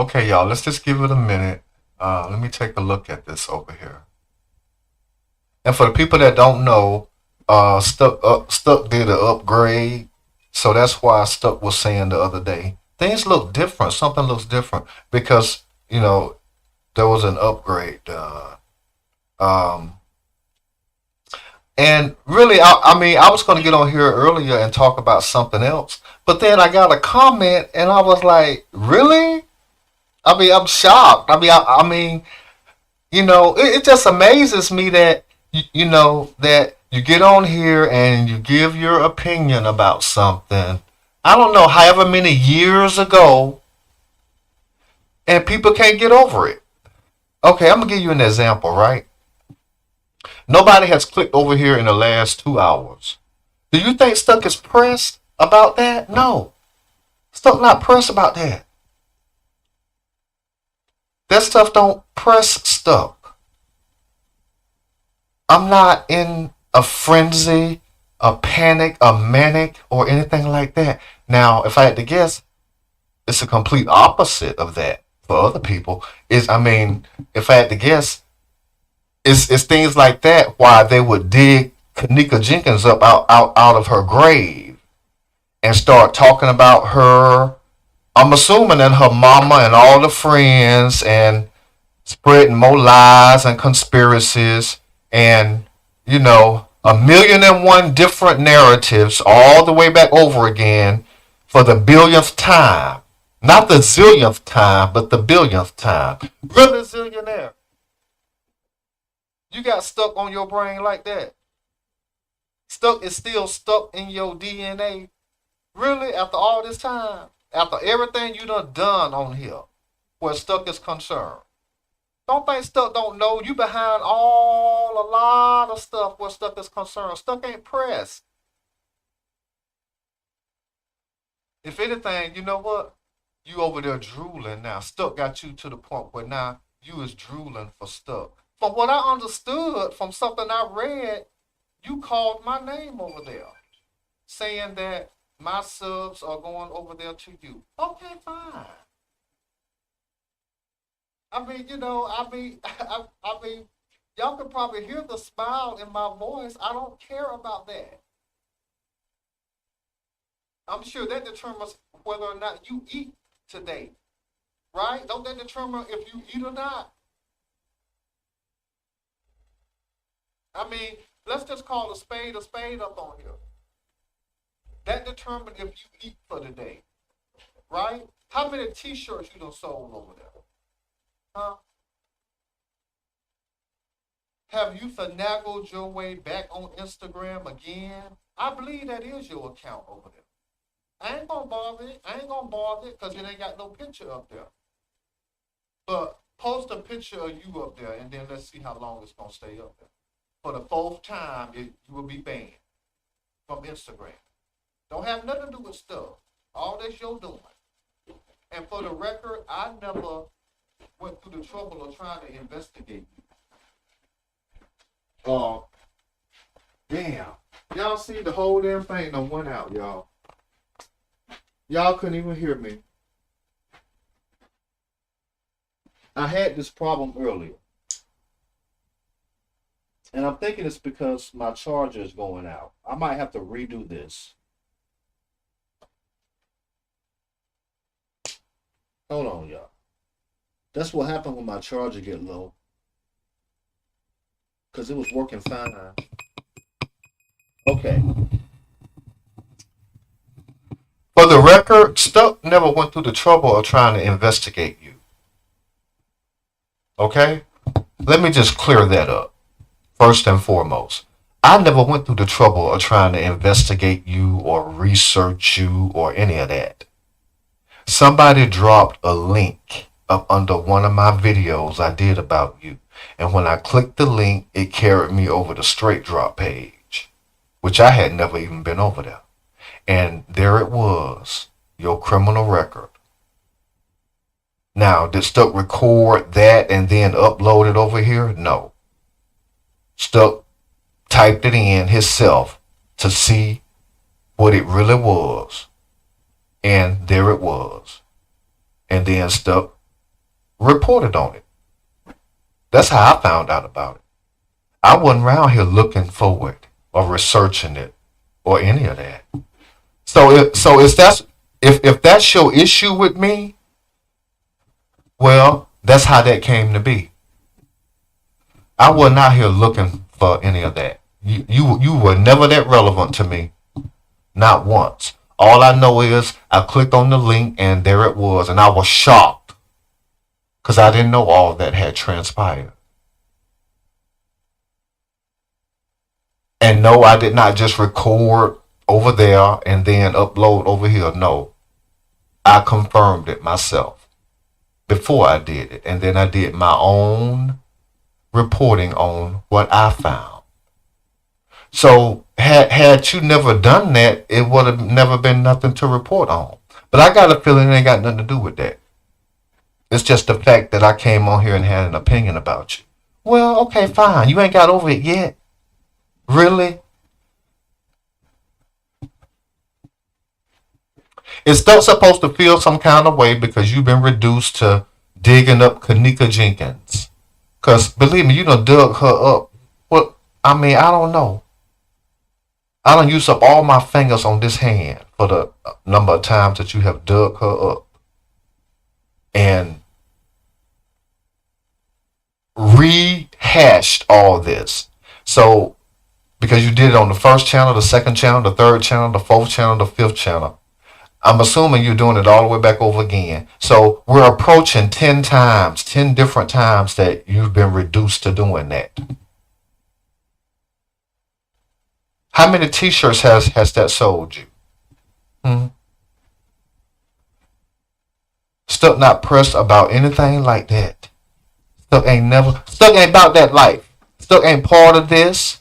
Okay, y'all, let's just give it a minute. Let me take a look at this over here. And for the people that don't know, Stuck did an upgrade, so that's why Stuck was saying the other day things look different. Something looks different because there was an upgrade done. Um, and really, I mean, I was going to get on here earlier and talk about something else, but then I got a comment, and I was like, really? I mean, I'm shocked. I mean, it just amazes me that that you get on here and you give your opinion about something. I don't know, however many years ago, and people can't get over it. Okay, I'm gonna give you an example, right? Nobody has clicked over here in the last 2 hours. Do you think Stuck is pressed about that? No, Stuck not pressed about that. That stuff don't press Stuck. I'm not in a frenzy, a panic, a manic, or anything like that. Now, if I had to guess, it's a complete opposite of that for other people. I mean, if I had to guess, it's things like that why they would dig Kanika Jenkins up out of her grave and start talking about her. I'm assuming that her mama and all the friends and spreading more lies and conspiracies and a million and one different narratives all the way back over again for the billionth time. Not the zillionth time, but the billionth time. Really, Zillionaire? You got stuck on your brain like that? Stuck is still stuck in your DNA? Really? After all this time? After everything you done on here, where Stuck is concerned? Don't think Stuck don't know you behind a lot of stuff where Stuck is concerned. Stuck ain't pressed. If anything, you know what? You over there drooling now. Stuck got you to the point where now you is drooling for Stuck. From what I understood from something I read, you called my name over there, saying that my subs are going over there to you. Okay, fine. I mean, I mean, y'all can probably hear the smile in my voice. I don't care about that. I'm sure that determines whether or not you eat today, right? Don't that determine if you eat or not? I mean, let's just call a spade up on here. That determines if you eat for the day, right? How many T-shirts you done sold over there? Huh? Have you finagled your way back on Instagram again? I believe that is your account over there. I ain't gonna bother it. I ain't gonna bother it because it ain't got no picture up there. But post a picture of you up there and then let's see how long it's gonna stay up there. For the fourth time, you will be banned from Instagram. Don't have nothing to do with stuff. All this you're doing. And for the record, I never went through the trouble of trying to investigate you. Oh, damn. Y'all see the whole damn thing done went out, y'all. Y'all couldn't even hear me. I had this problem earlier. And I'm thinking it's because my charger is going out. I might have to redo this. Hold on, y'all. That's what happened when my charger get low. Because it was working fine. Okay. For the record, Stuck never went through the trouble of trying to investigate you. Okay? Let me just clear that up. First and foremost, I never went through the trouble of trying to investigate you or research you or any of that. Somebody dropped a link up under one of my videos I did about you. And when I clicked the link, it carried me over the straight drop page, which I had never even been over there. And there it was, your criminal record. Now, did Stuck record that and then upload it over here? No. Stuck typed it in himself to see what it really was. And there it was. And then Stuck reported on it. That's how I found out about it. I wasn't around here looking for it or researching it or any of that. So if that's your issue with me, well, that's how that came to be. I wasn't out here looking for any of that. You were never that relevant to me, not once. All I know is I clicked on the link and there it was, and I was shocked because I didn't know all that had transpired. And no, I did not just record over there and then upload over here. No, I confirmed it myself before I did it, and then I did my own reporting on what I found. So had you never done that, it would have never been nothing to report on. But I got a feeling it ain't got nothing to do with that. It's just the fact that I came on here and had an opinion about you. Well, okay, fine. You ain't got over it yet. Really? Is Stuck supposed to feel some kind of way because you've been reduced to digging up Kanika Jenkins? Because believe me, you done dug her up. Well, I mean, I don't know. I done used up all my fingers on this hand for the number of times that you have dug her up and rehashed all this. So, because you did it on the first channel, the second channel, the third channel, the fourth channel, the fifth channel, I'm assuming you're doing it all the way back over again. So we're approaching 10 times, 10 different times that you've been reduced to doing that. How many t-shirts has that sold you? Stuck not pressed about anything like that. Stuck ain't about that life. Stuck ain't part of this.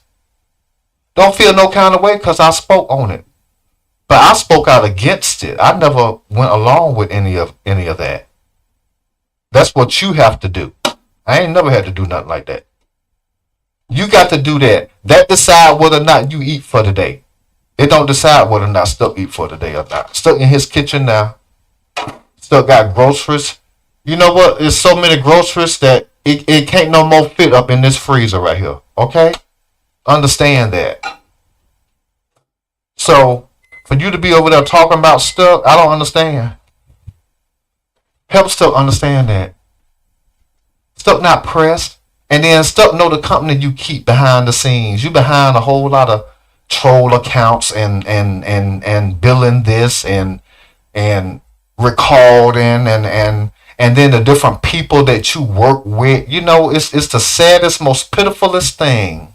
Don't feel no kind of way because I spoke on it. But I spoke out against it. I never went along with any of that. That's what you have to do. I ain't never had to do nothing like that. You got to do that. That decide whether or not you eat for the day. It don't decide whether or not Stuck eat for the day or not. Stuck in his kitchen now. Stuck got groceries. You know what? There's so many groceries that it can't no more fit up in this freezer right here. Okay? Understand that. So, for you to be over there talking about Stuck, I don't understand. Help Stuck understand that. Stuck not pressed. And then Stuck know the company you keep behind the scenes. You behind a whole lot of troll accounts and billing this and recording and then the different people that you work with. You know, it's the saddest, most pitifulest thing.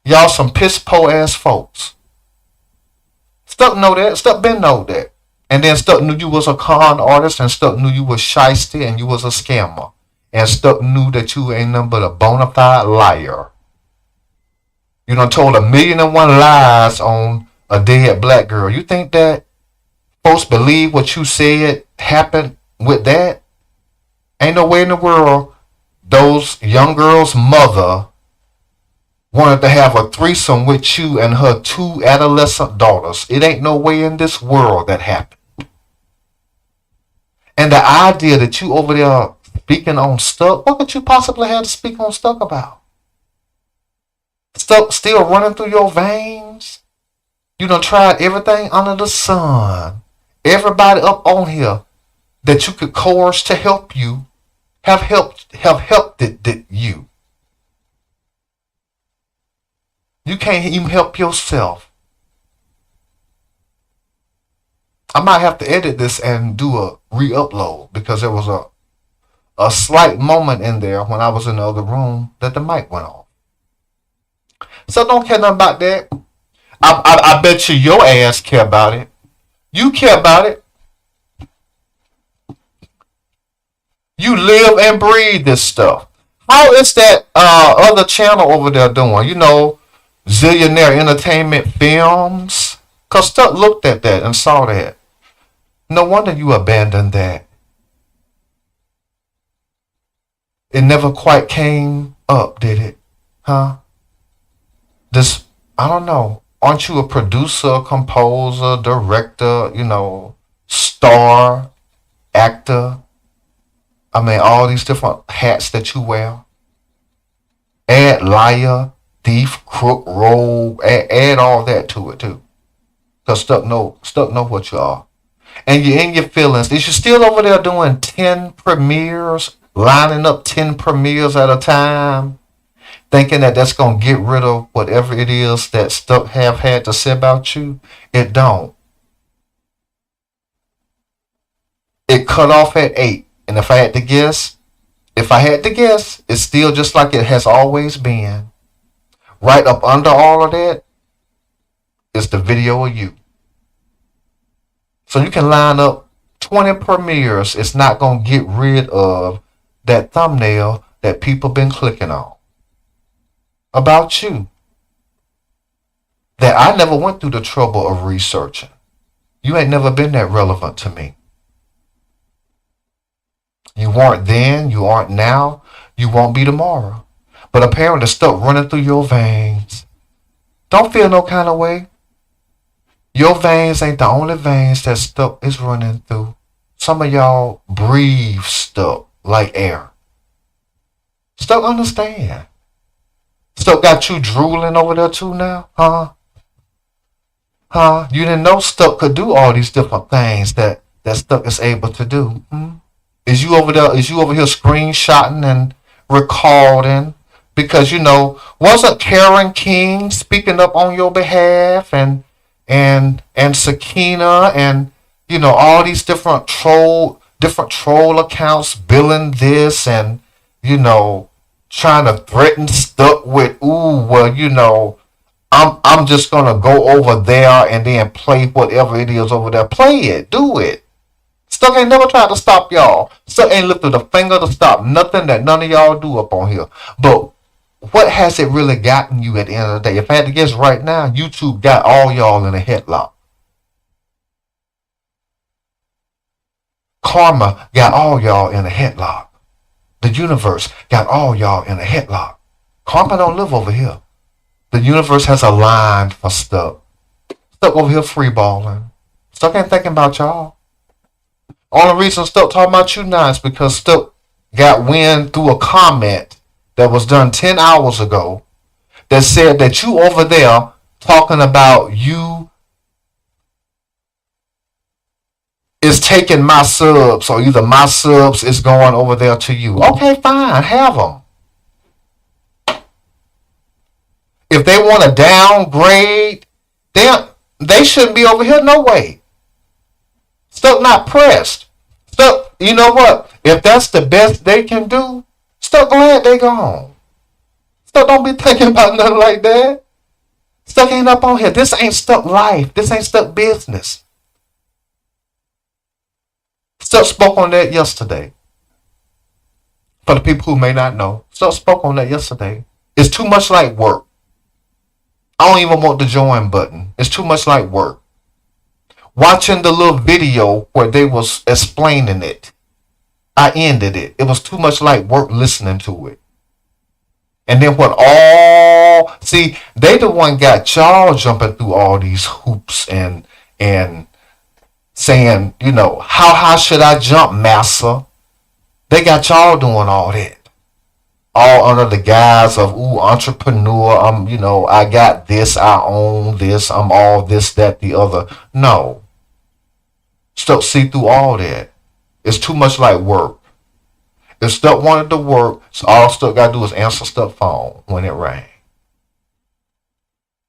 Y'all some piss po ass folks. Stuck know that. Stuck been know that. And then Stuck knew you was a con artist, and Stuck knew you was shiesty and you was a scammer. And Stuck knew that you ain't nothing but a bona fide liar. You done told 1,000,001 lies on a dead black girl. You think that folks believe what you said happened with that? Ain't no way in the world those young girls' mother wanted to have a threesome with you and her 2 adolescent daughters. It ain't no way in this world that happened. And the idea that you over there speaking on Stuck, what could you possibly have to speak on Stuck about? Stuck still running through your veins? You done tried everything under the sun. Everybody up on here that you could coerce to help you have helped you. You can't even help yourself. I might have to edit this and do a re-upload because there was a slight moment in there when I was in the other room that the mic went off. So don't care nothing about that. I bet you your ass care about it. You care about it. You live and breathe this stuff. How is that other channel over there doing? You know, Zillionaire Entertainment Films? Because Stuck looked at that and saw that. No wonder you abandoned that. It never quite came up, did it? Huh? This, I don't know. Aren't you a producer, composer, director, you know, star, actor? I mean, all these different hats that you wear. Add liar, thief, crook, rogue. Add all that to it too. Cause stuck know what you are. And you're in your feelings. Is you still over there doing 10 premieres, lining up 10 premieres at a time, thinking that that's gonna get rid of whatever it is that Stuck have had to say about you? It don't. It cut off at 8. And if I had to guess, it's still just like it has always been. Right up under all of that is the video of you. So you can line up 20 premieres. It's not going to get rid of that thumbnail that people been clicking on about you. That I never went through the trouble of researching. You ain't never been that relevant to me. You weren't then, you aren't now, you won't be tomorrow. But apparently stuff running through your veins. Don't feel no kind of way. Your veins ain't the only veins that stuff is running through. Some of y'all breathe stuff like air. Stuff understand. Stuff got you drooling over there too now, huh? Huh? You didn't know stuff could do all these different things that stuff is able to do. Is you over there? Is you over here screenshotting and recording? Because wasn't Karen King speaking up on your behalf and Sakina and all these different troll accounts billing this and trying to threaten stuff with I'm just gonna go over there and then play whatever it is over there. Play it, do it. Stuck ain't never tried to stop y'all. Stuck ain't lifted a finger to stop nothing that none of y'all do up on here. But what has it really gotten you at the end of the day? If I had to guess right now, YouTube got all y'all in a headlock. Karma got all y'all in a headlock. The universe got all y'all in a headlock. Karma don't live over here. The universe has a line for Stuck. Stuck over here freeballing. Stuck ain't thinking about y'all. Only reason Stuck talking about you now is because Stuck got wind through a comment that was done 10 hours ago that said that you over there talking about you is taking my subs, or either my subs is going over there to you. Okay, fine, have them. If they want to downgrade, they shouldn't be over here no way. Stuck not pressed. Stuck, you know what? If that's the best they can do, Stuck glad they gone. Stuck don't be thinking about nothing like that. Stuck ain't up on here. This ain't Stuck life. This ain't Stuck business. Stuck spoke on that yesterday. For the people who may not know, Stuck spoke on that yesterday. It's too much like work. I don't even want the join button. It's too much like work. Watching the little video where they was explaining it, I ended it. It was too much like work listening to it. And then they the one got y'all jumping through all these hoops and saying, how high should I jump, massa? They got y'all doing all that. All under the guise of, entrepreneur, I got this, I own this, I'm all this, that, the other. No. Stuck see through all that. It's too much like work. If Stuck wanted to work, so all Stuck got to do is answer Stuck phone when it rang.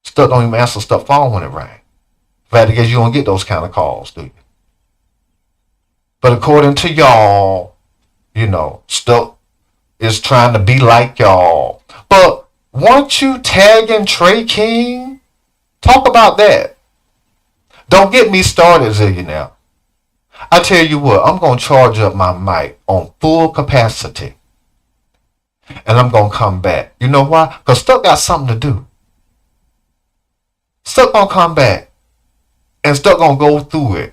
Stuck don't even answer Stuck phone when it rang. In fact, I guess you don't get those kind of calls, do you? But according to y'all, Stuck is trying to be like y'all. But weren't you tagging Trey King? Talk about that. Don't get me started, Zillionaire. I tell you what, I'm going to charge up my mic on full capacity. And I'm going to come back. You know why? Because Stuck got something to do. Stuck going to come back. And Stuck going to go through it.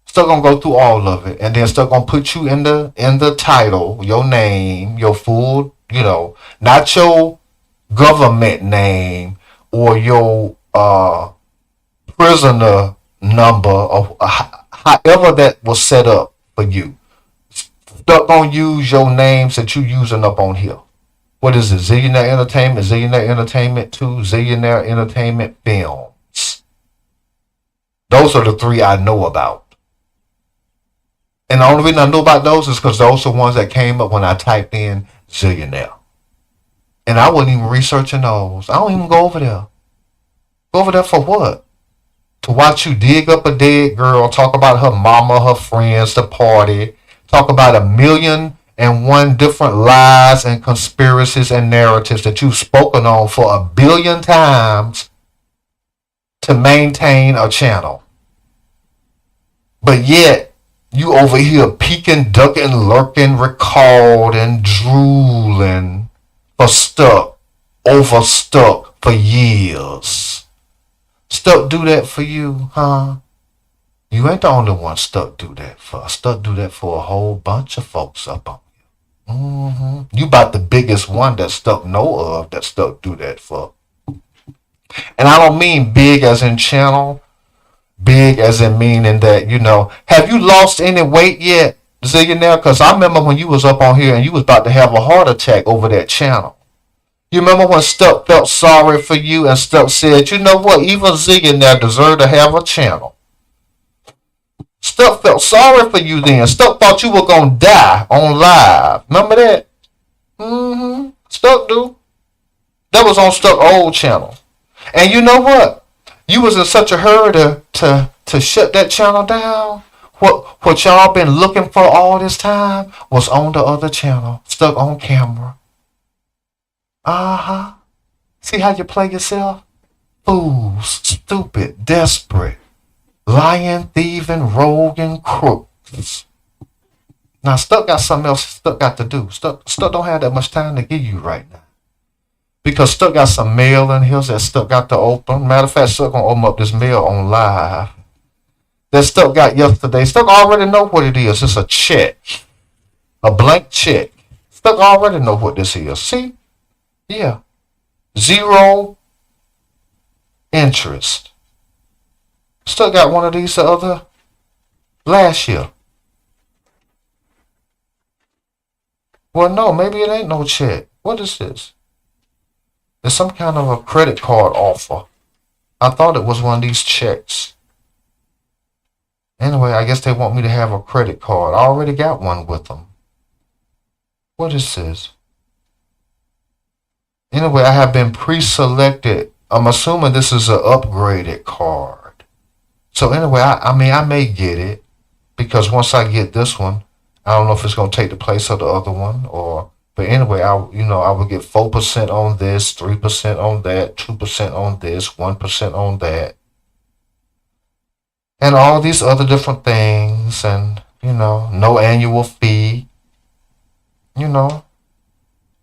Stuck going to go through all of it. And then Stuck going to put you in the title, your name, your full, not your government name or your prisoner number or however that was set up for you. Stuck gonna use your names that you using up on here. What is it? Zillionaire Entertainment, Zillionaire Entertainment 2, Zillionaire Entertainment Films. Those are the three I know about. And the only reason I know about those is because those are the ones that came up when I typed in Zillionaire. And I wasn't even researching those. I don't even go over there. Go over there for what? To watch you dig up a dead girl, talk about her mama, her friends, the party, talk about 1,000,001 different lies and conspiracies and narratives that you've spoken on for 1,000,000,000 times to maintain a channel. But yet, you over here peeking, ducking, lurking, recording, drooling for stuck, overstuck for years. Stuck do that for you, huh? You ain't the only one Stuck do that for. Stuck do that for a whole bunch of folks up on you. You about the biggest one that Stuck know of that Stuck do that for. And I don't mean big as in channel. Big as in meaning that, have you lost any weight yet, Zillionaire? Because I remember when you was up on here and you was about to have a heart attack over that channel. You remember when Stuck felt sorry for you and Stuck said, you know what, even Zillionaire deserved to have a channel. Stuck felt sorry for you then. Stuck thought you were going to die on live. Remember that? Stuck do. That was on Stuck old channel. And you know what? You was in such a hurry to shut that channel down. What y'all been looking for all this time was on the other channel. Stuck on camera. See how you play yourself? Fools, stupid, desperate, lying, thieving, rogue, and crooks. Now, Stuck got something else Stuck got to do. Stuck don't have that much time to give you right now. Because Stuck got some mail in here that Stuck got to open. Matter of fact, Stuck gonna open up this mail on live. That Stuck got yesterday. Stuck already know what it is. It's a check. A blank check. Stuck already know what this is. See? Yeah. 0 interest. Stuck got one of these the other last year. Well, no, maybe it ain't no check. What is this? It's some kind of a credit card offer. I thought it was one of these checks. Anyway, I guess they want me to have a credit card. I already got one with them. What is this? Anyway, I have been pre-selected. I'm assuming this is an upgraded card. So anyway, I may get it. Because once I get this one, I don't know if it's going to take the place of the other one or... But anyway, I will get 4% on this, 3% on that, 2% on this, 1% on that. And all these other different things and, no annual fee, And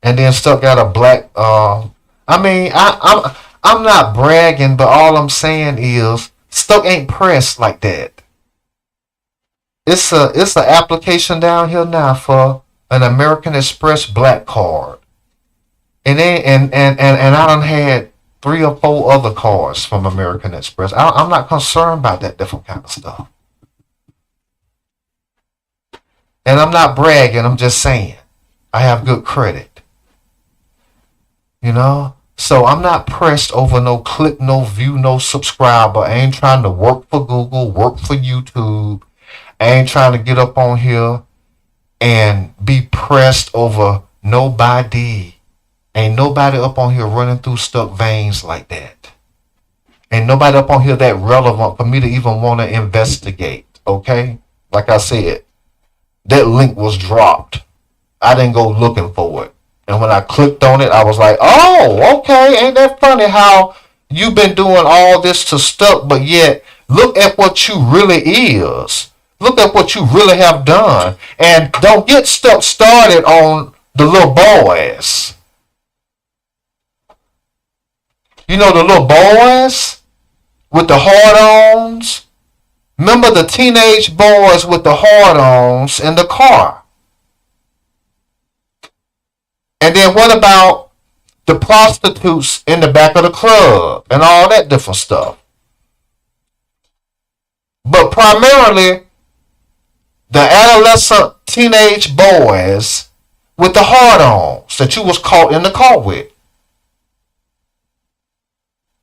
then Stuck got a black, I'm not bragging, but all I'm saying is Stuck ain't pressed like that. It's an application down here now for an American Express black card. And I done had 3 or 4 other cards from American Express. I'm not concerned about that different kind of stuff. And I'm not bragging, I'm just saying. I have good credit. So I'm not pressed over no click, no view, no subscriber. I ain't trying to work for Google, work for YouTube. I ain't trying to get up on here and be pressed over nobody. Ain't nobody up on here running through Stuck veins like that. Ain't nobody up on here that relevant for me to even want to investigate, okay? Like I said, that link was dropped. I didn't go looking for it. And when I clicked on it, I was like, oh, okay, ain't that funny how you've been doing all this to Stuck, but yet look at what you really is. Look at what you really have done. And don't get Stuck started on the little boys. The little boys with the hard-ons? Remember the teenage boys with the hard-ons in the car? And then what about the prostitutes in the back of the club and all that different stuff? But primarily, The adolescent teenage boys with the hard-ons that you was caught in the car with.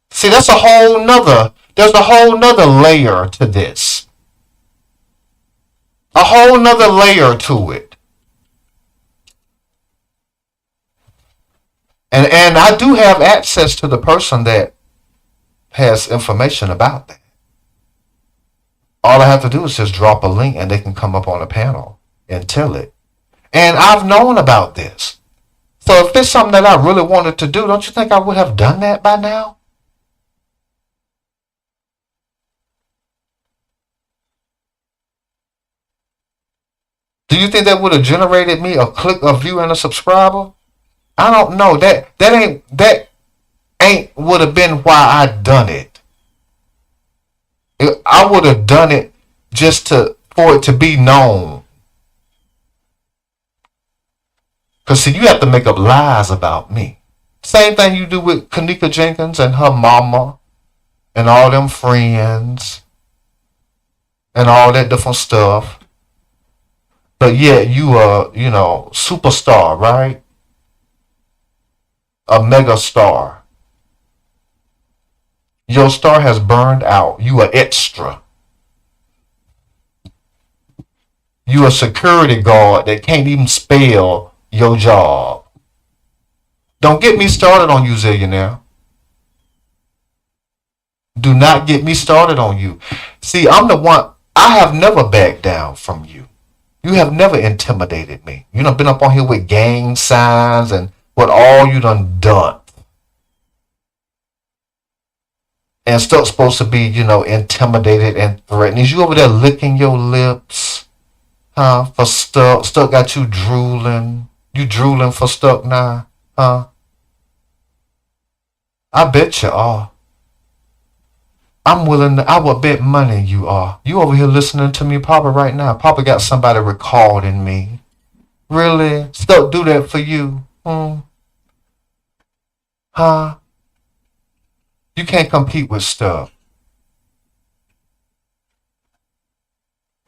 See, there's a whole nother layer to this. A whole nother layer to it. And I do have access to the person that has information about that. All I have to do is just drop a link and they can come up on a panel and tell it. And I've known about this. So if it's something that I really wanted to do, don't you think I would have done that by now? Do you think that would have generated me a click, a view, and a subscriber? I don't know. That ain't would have been why I done it. I would have done it just for it to be known. Cause see, you have to make up lies about me. Same thing you do with Kanika Jenkins and her mama and all them friends and all that different stuff. But yet you are, superstar, right? A mega star. Your star has burned out. You are extra. You a security guard that can't even spell your job. Don't get me started on you, Zillionaire. Do not get me started on you. See, I'm the one. I have never backed down from you. You have never intimidated me. You done been up on here with gang signs and what all you done. And Stuck's supposed to be, intimidated and threatened. Is you over there licking your lips? Huh? For Stuck. Stuck got you drooling. You drooling for Stuck now? Huh? I bet you are. I would bet money you are. You over here listening to me, Papa, right now. Papa got somebody recording me. Really? Stuck do that for you? Huh? You can't compete with Stuck.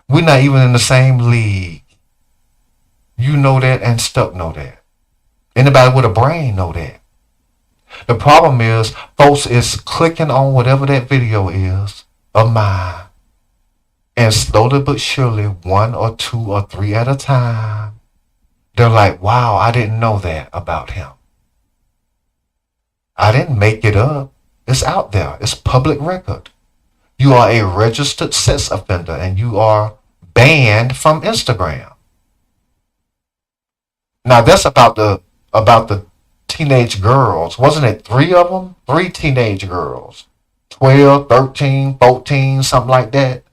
We're not even in the same league. You know that and Stuck know that. Anybody with a brain know that. The problem is, folks is clicking on whatever that video is of mine. And slowly but surely, 1 or 2 or 3 at a time, they're like, wow, I didn't know that about him. I didn't make it up. It's out there. It's public record. You are a registered sex offender and you are banned from Instagram. Now that's about the teenage girls. Wasn't it 3 of them? 3 teenage girls. 12, 13, 14, something like that.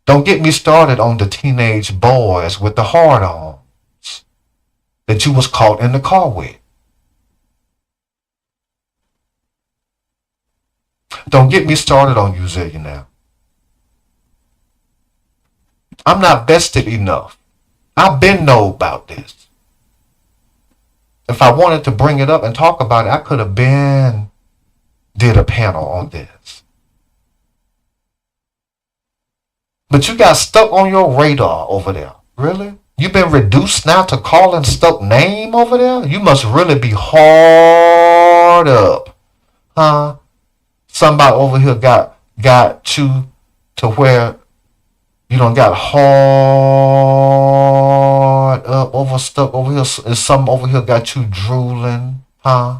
Don't get me started on the teenage boys with the hard-ons that you was caught in the car with. Don't get me started on you, Zillionaire. I'm not vested enough. I've been know about this. If I wanted to bring it up and talk about it, I could have been did a panel on this. But you got Stuck on your radar over there. Really? You been reduced now to calling Stuck name over there? You must really be hard up. Huh? Somebody over here got you to where you don't got hard up over Stuck over here. Is something over here got you drooling? Huh?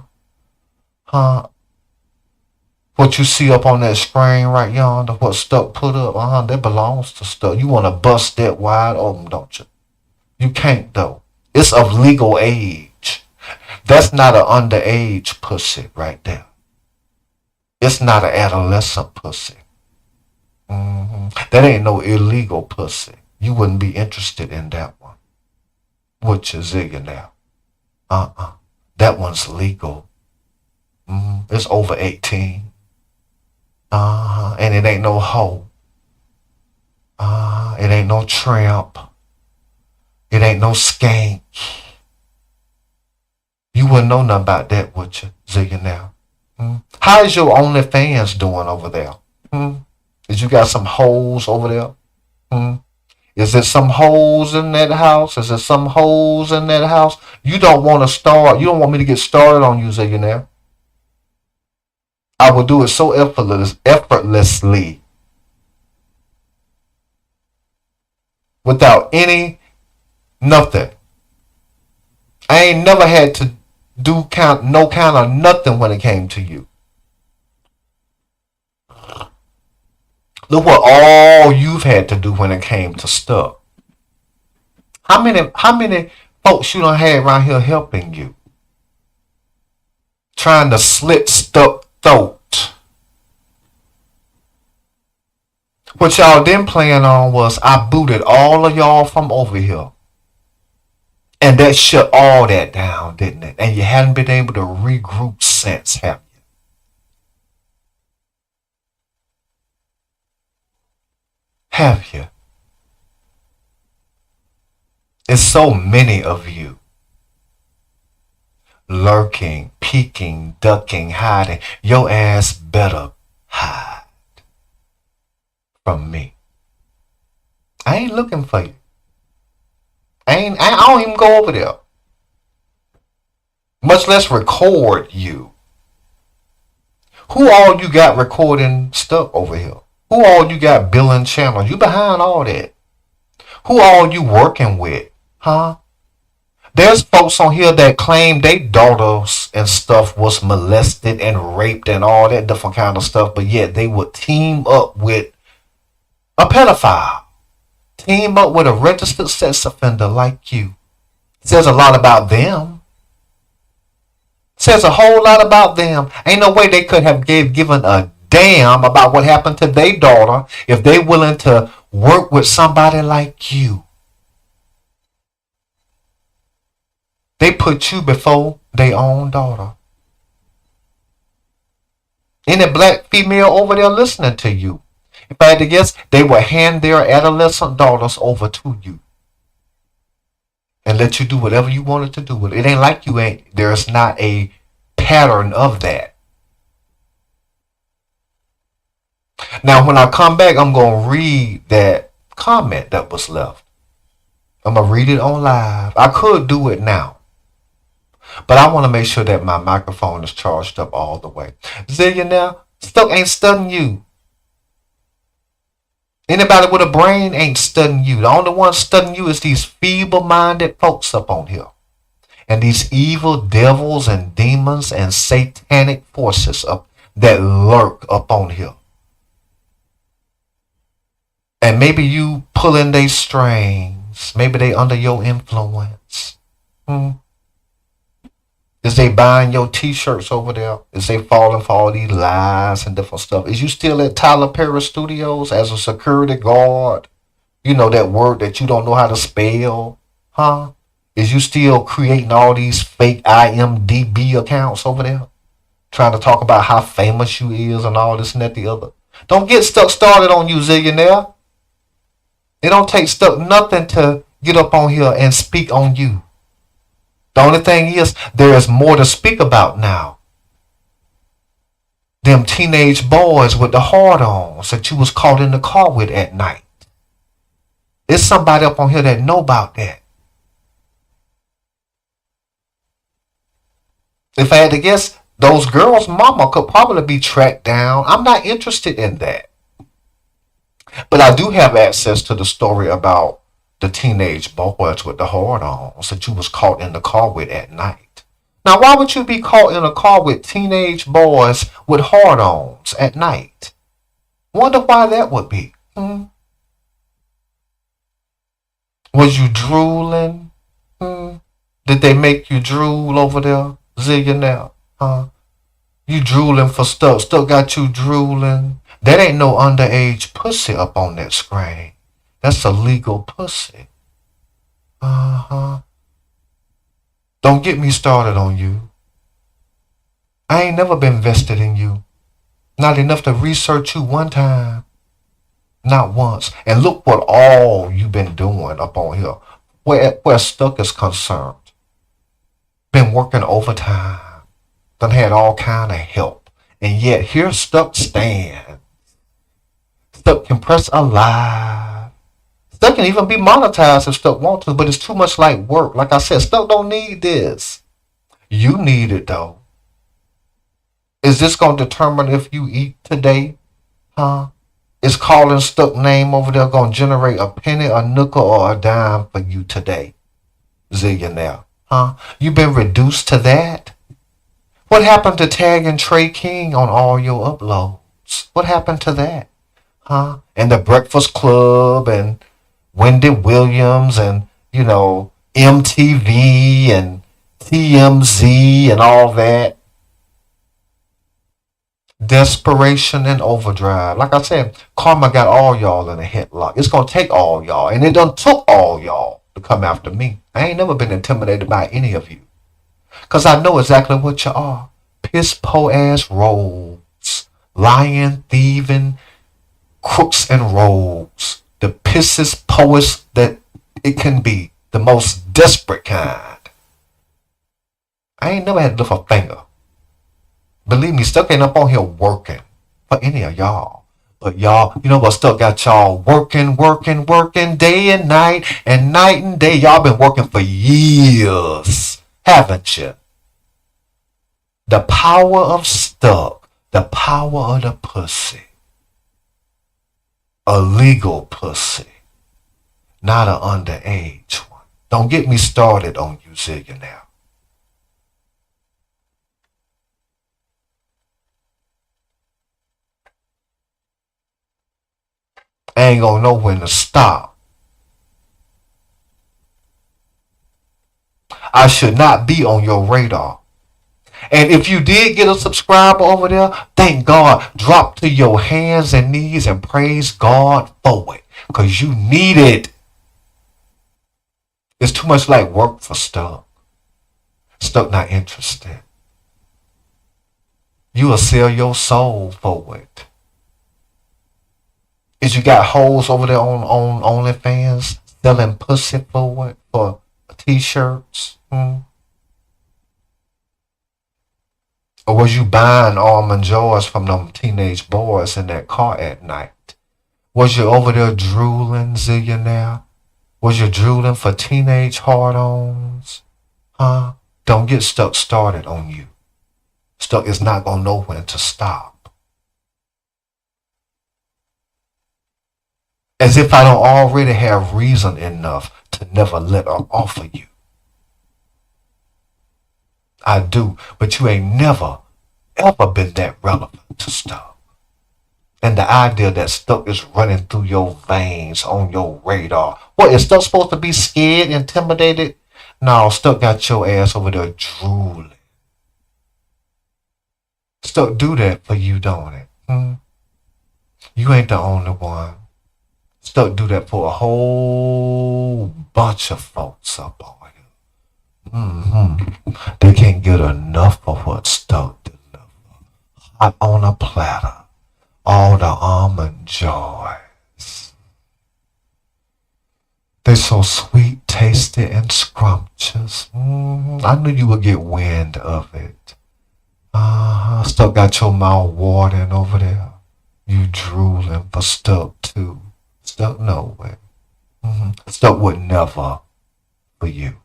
What you see up on that screen right yonder, what Stuck put up, that belongs to Stuck. You want to bust that wide open, don't you? You can't though. It's of legal age. That's not an underage pussy right there. It's not an adolescent pussy. That ain't no illegal pussy. You wouldn't be interested in that one. Would you, Zillionaire? That one's legal. It's over 18. And it ain't no hoe. It ain't no tramp. It ain't no skank. You wouldn't know nothing about that, would you, Zillionaire? How is your OnlyFans doing over there? Is you got some hoes over there? Is it some holes in that house? Is it some holes in that house? You don't want to start. You don't want me to get started on you, Zillionaire. I will do it so effortlessly, without any nothing. I ain't never had to do no kind of nothing when it came to you. Look what all you've had to do when it came to stuff. How many folks you done had around here helping you? Trying to slit stuck throat. What y'all then playing on was I booted all of y'all from over here. And that shut all that down, didn't it? And you hadn't been able to regroup since, have you? Have you? It's so many of you. Lurking, peeking, ducking, hiding. Your ass better hide from me. I ain't looking for you. I don't even go over there. Much less record you. Who all you got recording stuff over here? Who all you got billing channels? You behind all that. Who all you working with? Huh? There's folks on here that claim they daughters and stuff was molested and raped and all that different kind of stuff, but yet they would team up with a pedophile. Team up with a registered sex offender like you. Says a lot about them. Says a whole lot about them. Ain't no way they could have given a damn about what happened to their daughter if they willing to work with somebody like you. They put you before their own daughter. Any black female over there listening to you, if I had to guess, they would hand their adolescent daughters over to you and let you do whatever you wanted to do with it. It ain't like there's not a pattern of that. Now, when I come back, I'm going to read that comment that was left. I'm going to read it on live. I could do it now, but I want to make sure that my microphone is charged up all the way. Zillionaire, stuff ain't studying you. Anybody with a brain ain't studying you. The only one studying you is these feeble-minded folks up on here. And these evil devils and demons and satanic forces up that lurk up on here. And maybe you pulling their strings. Maybe they under your influence. Is they buying your t-shirts over there? Is they falling for all these lies and different stuff? Is you still at Tyler Perry Studios as a security guard? You know that word that you don't know how to spell? Huh? Is you still creating all these fake IMDb accounts over there? Trying to talk about how famous you is and all this and that the other. Don't get stuck started on you, Zillionaire. It don't take nothing to get up on here and speak on you. The only thing is, there is more to speak about now. Them teenage boys with the hard-ons that you was caught in the car with at night. There's somebody up on here that know about that. If I had to guess, those girls' mama could probably be tracked down. I'm not interested in that. But I do have access to the story about the teenage boys with the hard-ons that you was caught in the car with at night. Now, why would you be caught in a car with teenage boys with hard-ons at night? Wonder why that would be. Was you drooling? Did they make you drool over there, Zillionaire? You drooling for stuff. Stuff got you drooling. That ain't no underage pussy up on that screen. That's a legal pussy. Don't get me started on you. I ain't never been vested in you. Not enough to research you one time. Not once. And look what all you've been doing up on here. Where Stuck is concerned. Been working overtime. Done had all kind of help. And yet here Stuck stands. Stuck can press alive. Stuff can even be monetized if stuff want to, but it's too much like work. Like I said, stuff don't need this. You need it though. Is this gonna determine if you eat today? Huh? Is calling stuck name over there gonna generate a penny, a nickel, or a dime for you today? Zillionaire. Huh? You been reduced to that? What happened to tagging Trey King on all your uploads? What happened to that? Huh? And the Breakfast Club and Wendy Williams and, MTV and TMZ and all that. Desperation and overdrive. Like I said, karma got all y'all in a headlock. It's going to take all y'all. And it done took all y'all to come after me. I ain't never been intimidated by any of you. Because I know exactly what you are. Piss-po ass rogues. Lying, thieving, crooks and rogues. The pissest poets that it can be. The most desperate kind. I ain't never had to lift a finger. Believe me, Stuck ain't up on here working for any of y'all. But y'all, you know what? Stuck got y'all working day and night and day. Y'all been working for years, haven't you? The power of Stuck, the power of the pussy. A legal pussy, not an underage one. Don't get me started on you, Zillionaire. I ain't gonna know when to stop. I should not be on your radar. And if you did get a subscriber over there, thank God. Drop to your hands and knees and praise God for it. Because you need it. It's too much like work for Stuck. Stuck not interested. You will sell your soul for it. Is you got hoes over there on OnlyFans selling pussy for what? For t-shirts? Or was you buying almond joys from them teenage boys in that car at night? Was you over there drooling, Zillionaire? Was you drooling for teenage hard-ons? Huh? Don't get Stuck started on you. Stuck is not gonna know when to stop. As if I don't already have reason enough to never let her off of you. I do, but you ain't never, ever been that relevant to Stuck. And the idea that Stuck is running through your veins on your radar. What, is Stuck supposed to be scared, intimidated? No, Stuck got your ass over there drooling. Stuck do that for you, don't it? You ain't the only one. Stuck do that for a whole bunch of folks up on here. They can't get enough of what Stuck delivers. Hot on a platter. All the almond joys. They so sweet, tasty, and scrumptious. I knew you would get wind of it. Stuck got your mouth watering over there. You drooling for Stuck too. Stuck know it. Stuck would never for you.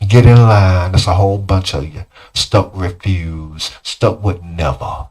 Get in line. There's a whole bunch of you. Stuck refuse. Stuck would never.